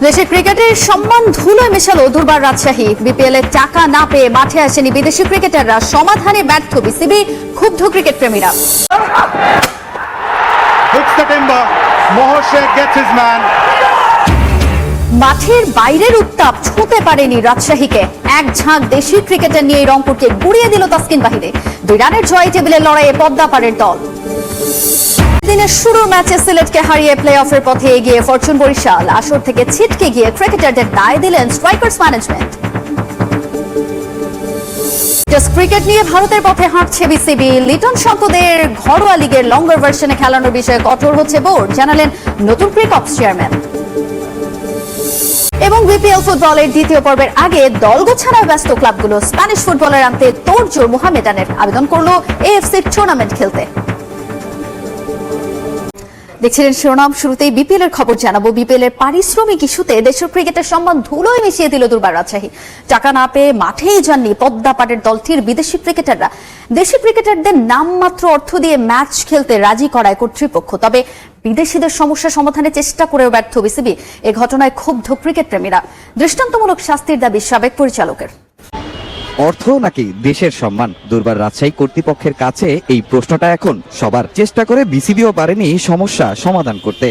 দেশের ক্রিকেটের সম্মান ধুলোয় মেশালো দুর্বার রাজশাহী। বিপিএল এ টাকা না পেয়ে মাঠে আসেনি বিদেশি ক্রিকেটাররা, সমাধানে ব্যর্থ বিসিবি, ক্ষুব্ধ ক্রিকেট প্রেমীরা। মাঠের বাইরের উত্তাপ ছুঁতে পারেনি রাজশাহীকে। এক ঝাঁক দেশি ক্রিকেটার নিয়ে রংপুরকে গুড়িয়ে দিল তাসকিন বাহিরে। 2 রানের জয় টেবিলের লড়াইয়ে পদ্মাপাড়ের দল। দিনের শুরুর ম্যাচে সিলেটকে হারিয়ে প্লে অফের পথে এগিয়ে ফরচুন বরিশাল। আসর থেকে ছিটকে গিয়ে ক্রিকেটারদের দায় দিলেন স্ট্রাইকার্স ম্যানেজমেন্ট। টেস্ট ক্রিকেট নিয়ে ভারতের পথে হাঁটছে বিসিবি। লিটন সম্পদের ঘরোয়া লিগের লঙ্গার ভার্সনে খেলানোর বিষয়ে কঠোর হচ্ছে বোর্ড, জানালেন নতুন ক্রিকঅপস চেয়ারম্যান। এবং বিপিএল ফুটবলের দ্বিতীয় পর্বের আগে দল গোছানোয় ব্যস্ত ক্লাবগুলো। স্প্যানিশ ফুটবলার আনতে তোড়জোড় মোহামেডানের, আবেদন করলো এএফসি টুর্নামেন্ট খেলতে। দেখছিলেন শিরোনাম। শুরুতেই বিপিএল এর খবর জানাবো। বিপিএল এর পারিশ্রমিক ইস্যুতে দেশের ক্রিকেটের সম্মান ধুলোয় মিশিয়ে দিল দুর্বার রাজশাহী। টাকা না পেয়ে মাঠেই যাননি পদ্মাপাড়ের দলটির বিদেশি ক্রিকেটাররা। দেশি ক্রিকেটারদের নামমাত্র অর্থ দিয়ে ম্যাচ খেলতে রাজি করায় কর্তৃপক্ষ। তবে বিদেশিদের সমস্যা সমাধানের চেষ্টা করেও ব্যর্থ বিসিবি। এ ঘটনায় ক্ষুব্ধ ক্রিকেট প্রেমীরা। দৃষ্টান্তমূলক শাস্তির দাবি সাবেক পরিচালকের। অর্থ নাকি দেশের সম্মান? দুর্বার রাজশাহী কর্তৃপক্ষের কাছে এই প্রশ্নটা এখন সবার। চেষ্টা করে বিসিবিও পারেনি সমস্যা সমাধান করতে।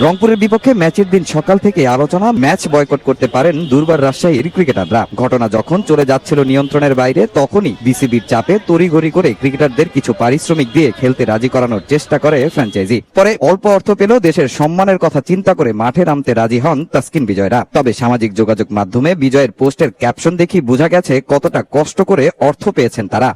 রংপুরের বিপক্ষে ম্যাচের দিন সকাল থেকে আলোচনা, ম্যাচ বয়কট করতে পারেন দুর্বার রাজশাহীর ক্রিকেটাররা। ঘটনা যখন চলে যাচ্ছিল নিয়ন্ত্রণের বাইরে, তখনই বিসিবির চাপে তড়িঘড়ি করে ক্রিকেটারদের কিছু পারিশ্রমিক দিয়ে খেলতে রাজি করানোর চেষ্টা করে ফ্র্যাঞ্চাইজি। পরে অল্প অর্থ পেলেও দেশের সম্মানের কথা চিন্তা করে মাঠে নামতে রাজি হন তাসকিন বিজয়রা। তবে সামাজিক যোগাযোগ মাধ্যমে বিজয়ের পোস্টের ক্যাপশন দেখি বোঝা গেছে কতটা কষ্ট করে অর্থ পেয়েছেন তারা।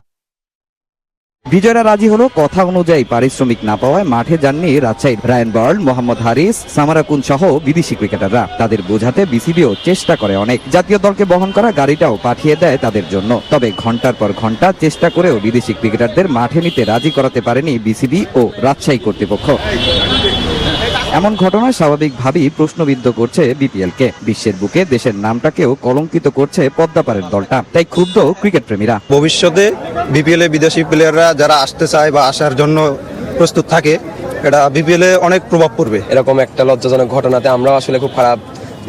বিজয়রা রাজি হলো, কথা অনুযায়ী পারিশ্রমিক না পাওয়ায় মাঠে যাননি রাজশাহীর রায়ান বার্ল, মোহাম্মদ হারিস, সামারাকুন সহ বিদেশি ক্রিকেটাররা। তাদের বোঝাতে বিসিবিও চেষ্টা করে অনেক। জাতীয় দলকে বহন করা গাড়িটাও পাঠিয়ে দেয় তাদের জন্য। তবে ঘন্টার পর ঘন্টা চেষ্টা করেও বিদেশি ক্রিকেটারদের মাঠে নিতে রাজি করাতে পারেনি বিসিবি ও রাজশাহী কর্তৃপক্ষ। এমন ঘটনা স্বাভাবিকভাবেই প্রশ্নবিদ্ধ করছে বিপিএলকে। বিশ্বের বুকে দেশের নামটাকেও কলঙ্কিত করছে পদ্মাপাড়ের দলটা। তাই ক্ষুব্ধ ক্রিকেট প্রেমীরা। ভবিষ্যতে বিপিএল এ বিদেশি প্লেয়াররা যারা আসতে চায় বা আসার জন্য প্রস্তুত থাকে, এটা বিপিএল এ অনেক প্রভাব পড়বে। এরকম একটা লজ্জাজনক ঘটনাতে আমরাও আসলে খুব খারাপ,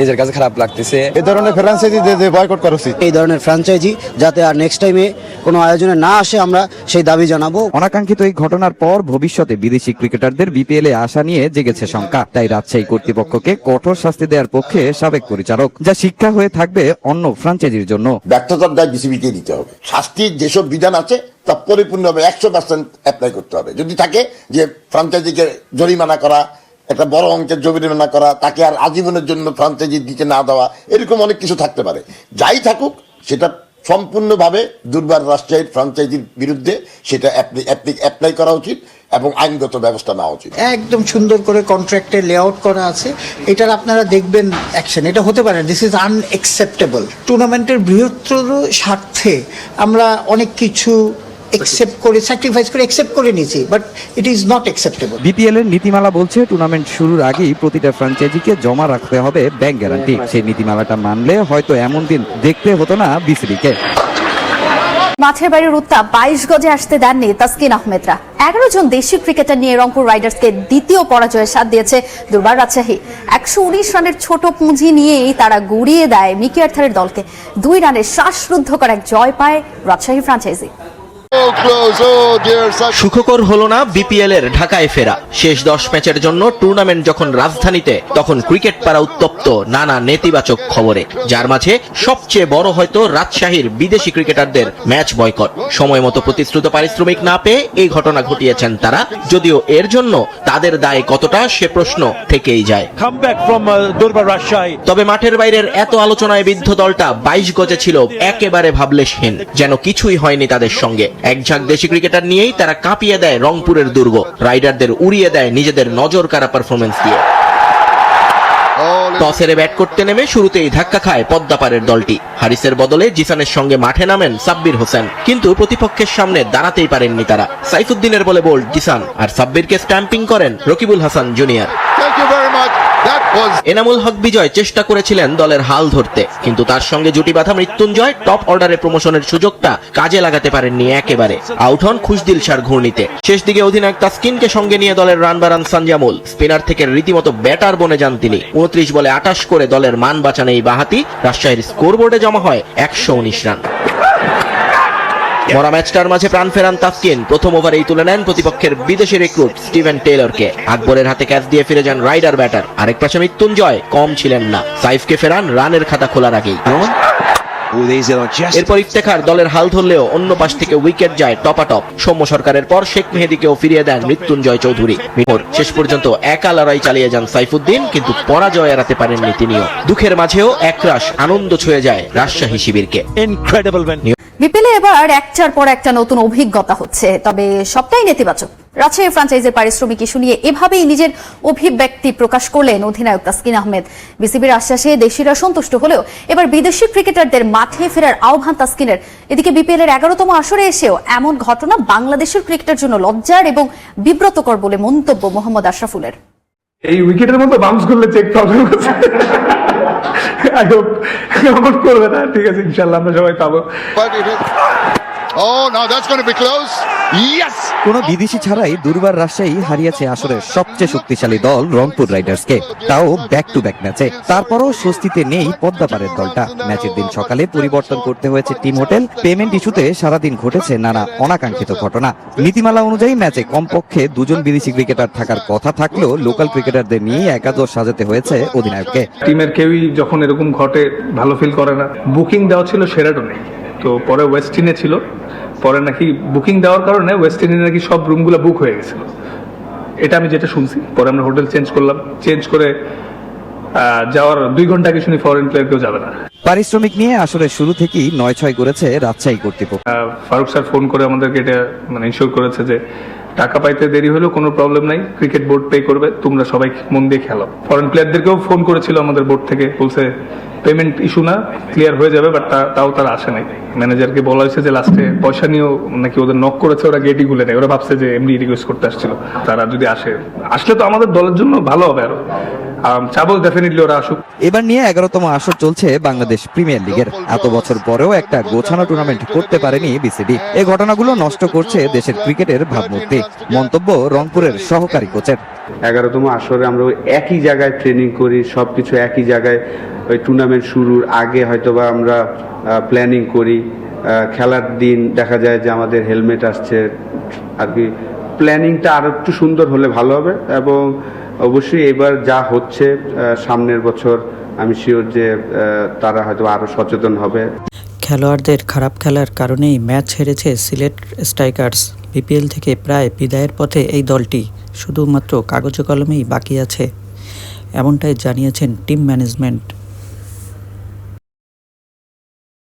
নিজের কাছে খারাপ লাগতেছে। এই ধরনের ফ্র্যাঞ্চাইজি বয়কট করা উচিত। এই ধরনের ফ্র্যাঞ্চাইজি যাতে আর নেক্সট টাইমে কোনো আয়োজনে না আসে, আমরা সেই দাবি জানাবো। অনাকাঙ্ক্ষিত এই ঘটনার পর ভবিষ্যতে বিদেশি ক্রিকেটারদের বিপিএল এ আসা নিয়ে জেগেছে শঙ্কা। তাই রাজশাহী কর্তৃপক্ষকে কঠোর শাস্তি দেওয়ার পক্ষে সাবেক পরিচালক, যা শিক্ষা হয়ে থাকবে অন্য ফ্র্যাঞ্চাইজির জন্য। ব্যর্থতার দায় বিসিবিকে দিতে হবে। শাস্তির যেসব বিধান আছে তা পরিপূর্ণভাবে 100% অ্যাপ্লাই করতে হবে। যদি থাকে যে ফ্র্যাঞ্চাইজিকে জরিমানা করা, একটা বড় অঙ্কের জরিমানা করা, তাকে আর আজীবনের জন্য ফ্র্যাঞ্চাইজি দিতে না দেওয়া, এরকম অনেক কিছু থাকতে পারে। যাই থাকুক, সেটা সম্পূর্ণভাবে দুর্বার রাজশাহীর ফ্র্যাঞ্চাইজির বিরুদ্ধে সেটা অ্যাপ্লাই করা উচিত এবং আইনগত ব্যবস্থা নেওয়া উচিত। একদম সুন্দর করে কন্ট্রাক্টে লেআউট করা আছে, এটার আপনারা দেখবেন অ্যাকশন। এটা হতে পারে, দিস ইজ আনএক্সেপ্টেবল। টুর্নামেন্টের বৃহত্তর স্বার্থে আমরা অনেক কিছু একসেপ্ট করে, স্যাক্রিফাইস করে একসেপ্ট করে নিয়েছি, but it is not acceptable. BPL এর নীতিমালা বলছে টুর্নামেন্ট শুরুর আগেই প্রতিটা ফ্র্যাঞ্চাইজিকে জমা রাখতে হবে ব্যাংক গ্যারান্টি। সেই নীতিমালাটা মানলে হয়তো এমন দিন দেখতে হতো না বিসিবিকে। মাঠের বাইরের উত্তাপ 22 গজে আসতে দেননি তাসকিন আহমেদরা। 11 জন দেশি ক্রিকেটার নিয়ে রংপুর রাইডার্সকে দ্বিতীয় পরাজয়ের স্বাদ দিয়েছে দুর্বার রাজশাহী। 119 রানের ছোট পুঁজি নিয়েই তারা গুড়িয়ে দেয় মিকি আর্থারের দলকে। 2 রানে শ্বাসরুদ্ধকর এক জয় পায় রাজশাহী ফ্র্যাঞ্চাইজি। সুখকর হলো না বিপিএল এর ঢাকায় ফেরা। শেষ 10 ম্যাচের জন্য টুর্নামেন্ট যখন রাজধানীতে, তখন ক্রিকেট পাড়া উত্তপ্ত নানা নেতিবাচক খবরে। যার মাঝে সবচেয়ে বড় হয়তো রাজশাহীর বিদেশি ক্রিকেটারদের ম্যাচ বয়কট। সময় মতো প্রতিশ্রুত পারিশ্রমিক না পেয়ে এই ঘটনা ঘটিয়েছেন তারা। যদিও এর জন্য তাদের দায় কতটা, সে প্রশ্ন থেকেই যায়। তবে মাঠের বাইরের এত আলোচনায় বিদ্ধ দলটা 22 গজে ছিল একেবারে ভাবলেশহীন, যেন কিছুই হয়নি তাদের সঙ্গে। এক ঝাঁক দেশি ক্রিকেটার নিয়েই তারা কাঁপিয়ে দেয় রংপুরের দুর্গ। রাইডারদের উড়িয়ে দেয় নিজেদের নজর কাড়া পারফরমেন্স দিয়ে। টস হেরে ব্যাট করতে নেমে শুরুতেই ধাক্কা খায় পদ্মাপাড়ের দলটি। হারিসের বদলে জিসানের সঙ্গে মাঠে নামেন সাব্বির হোসেন, কিন্তু প্রতিপক্ষের সামনে দাঁড়াতেই পারেননি তারা। সাইফুদ্দিনের বলে বোল্ড জিসান, আর সাব্বিরকে স্ট্যাম্পিং করেন রকিবুল হাসান জুনিয়র। এনামুল হক বিজয় চেষ্টা করেছিলেন দলের হাল ধরতে, কিন্তু তার সঙ্গে জুটি বাঁধা মৃত্যুঞ্জয় টপ অর্ডারে প্রমোশনের সুযোগটা কাজে লাগাতে পারেননি একেবারে। আউট হন খুশদিল শার ঘূর্ণিতে। শেষ দিকে অধিনায়ক তাসকিনকে সঙ্গে নিয়ে দলের রান বাড়ান সানজামুল। স্পিনার থেকে রীতিমতো ব্যাটার বনে যান তিনি। 29 বলে 28 করে দলের মান বাঁচান এই বাঁহাতি। রাজশাহীর স্কোরবোর্ডে জমা হয় 119 রান। মরা ম্যাচটার মাঝে প্রাণ ফেরান তাসকিন। প্রথম ওভারেই তুলে নেন প্রতিপক্ষের বিদেশি রিক্রুট স্টিভেন টেইলরকে। আকবরের হাতে ক্যাচ দিয়ে ফিরে যান রাইডার ব্যাটার। আরেক পাশে মৃত্যুঞ্জয় কম ছিলেন না, সাইফকে ফেরান রানের খাতা খোলার আগেই। এরপর ইফতেখার দলের হাল ধরলেও অন্য পাশ থেকে উইকেট যায় টপাটপ। সৌম্য সরকারের পর শেখ মেহেদীকেও ফিরিয়ে দেন মৃত্যুঞ্জয় চৌধুরী। শেষ পর্যন্ত একা লড়াই চালিয়ে যান সাইফুদ্দিন, কিন্তু পরাজয় এড়াতে পারেননি তিনিও। দুঃখের মাঝেও একরাশ আনন্দ ছুঁয়ে যায় রাজশাহী শিবিরকে। বিপিএলে এবার একটার পর একটা নতুন অভিজ্ঞতা হচ্ছে, তবে সবটাই নেতিবাচক। রাজশাহী ফ্র্যাঞ্চাইজির পারিশ্রমিক ইস্যু নিয়ে এভাবেই নিজের অভিব্যক্তি প্রকাশ করলেন অধিনায়ক তাসকিন আহমেদ। বিসিবির আশ্বাসে দেশিরা সন্তুষ্ট হলেও এবার বিদেশি ক্রিকেটারদের মাঠে ফেরার আহ্বান তাসকিনের। এদিকে বিপিএল এর 11তম আসরে এসেও এমন ঘটনা বাংলাদেশের ক্রিকেটের জন্য লজ্জার এবং বিব্রতকর বলে মন্তব্য মোহাম্মদ আশরাফুলের। এই উইকেটের মতো বাউন্স করলে চেক প্রবলেম আছে। আই হোপ এমন করবে না, ঠিক আছে ইনশাআল্লাহ আমরা সবাই পাবো। কোনো বিদেশি ছাড়াই দুর্বার রাজশাহী হারিয়েছে আসরের সবচেয়ে শক্তিশালী দল রংপুর রাইডার্সকে, তাও ব্যাক টু ব্যাক ম্যাচে। তারপরও স্বস্তিতে নেই পদ্মাপাড়ের দলটা। ম্যাচের দিন সকালে পরিবর্তন করতে হয়েছে টিম হোটেল। পেমেন্ট ইস্যুতে সারাদিন ঘটেছে নানা অনাকাঙ্ক্ষিত ঘটনা। নীতিমালা অনুযায়ী ম্যাচে কমপক্ষে 2 জন বিদেশি ক্রিকেটার থাকার কথা থাকলেও লোকাল ক্রিকেটারদের নিয়ে একাদশ সাজাতে হয়েছে অধিনায়ককে। টিমের কেউই যখন এরকম ঘটে ভালো ফিল করে না। বুকিং দেওয়া ছিল শেরাটনে, তো পরে ওয়েস্টিনে ছিল। পরে নাকি বুকিং দেওয়ার কারণে ওয়েস্টিনে নাকি সব রুমগুলো বুক হয়ে গেছিল, এটা আমি যেটা শুনছি। পরে আমরা হোটেল চেঞ্জ করলাম, চেঞ্জ করে যাওয়ার 2 ঘন্টা আগে শুনি ফরেন প্লেয়ার কেউ যাবে না। পারিশ্রমিক নিয়ে আসলে শুরু থেকেই 9-6 করেছে রাজশাহী কর্তৃপক্ষ। ফারুক স্যার ফোন করে আমাদেরকে এটা ইনশিওর করেছে যে টাকা পাইতে দেরি হলেও কোনো প্রবলেম নাই, ক্রিকেট বোর্ড পে করবে, তোমরা সবাই মন দিয়ে খেলো। ফরেন প্লেয়ারদেরকেও ফোন করেছিল আমাদের বোর্ড থেকে, বলছে পেমেন্ট ইস্যু না, ক্লিয়ার হয়ে যাবে, বাট তাও তারা আসে নাই। ম্যানেজারকে বলা হয়েছে যে লাস্টে পয়সা নিয়েও নাকি ওদের নক করেছে, ওরা গেটই খুলে নেয়। ওরা ভাবছে যে এমনি রিকোয়েস্ট করতে আসছিল। তারা যদি আসলে তো আমাদের দলের জন্য ভালো হবে, আরো চাবো ডেফিনেটলি ওরা আসুক। এবার নিয়ে 11তম আসর চলছে বাংলাদেশ প্রিমিয়ার লিগের। এত বছর পরেও একটা গোছানো টুর্নামেন্ট করতে পারেনি বিসিবি। এই ঘটনাগুলো নষ্ট করছে দেশের ক্রিকেটের ভাবমূর্তি। মন্তব্য রংপুরের সহকারী কোচের। 11তম আসরে আমরা একই জায়গায় ট্রেনিং করি, সবকিছু একই জায়গায়। ওই টুর্নামেন্ট শুরুর আগে হয়তোবা আমরা প্ল্যানিং করি, খেলার দিন দেখা যায় যে আমাদের হেলমেট আসছে আর কি। প্ল্যানিংটা আরো একটু সুন্দর হলে ভালো হবে, এবং অবশ্যই এবার যা হচ্ছে সামনের বছর আমি শিওর যে তারা হয়তো আরো সচেতন হবে। খেলোয়াড়দের খারাপ খেলার কারণেই ম্যাচ হেরেছে সিলেট স্ট্রাইকার্স। বিপিএল থেকে প্রায় বিদায়ের পথে এই দলটি, শুধুমাত্র কাগজে কলমেই বাকি আছে, এমনটাই জানিয়েছেন টিম ম্যানেজমেন্ট।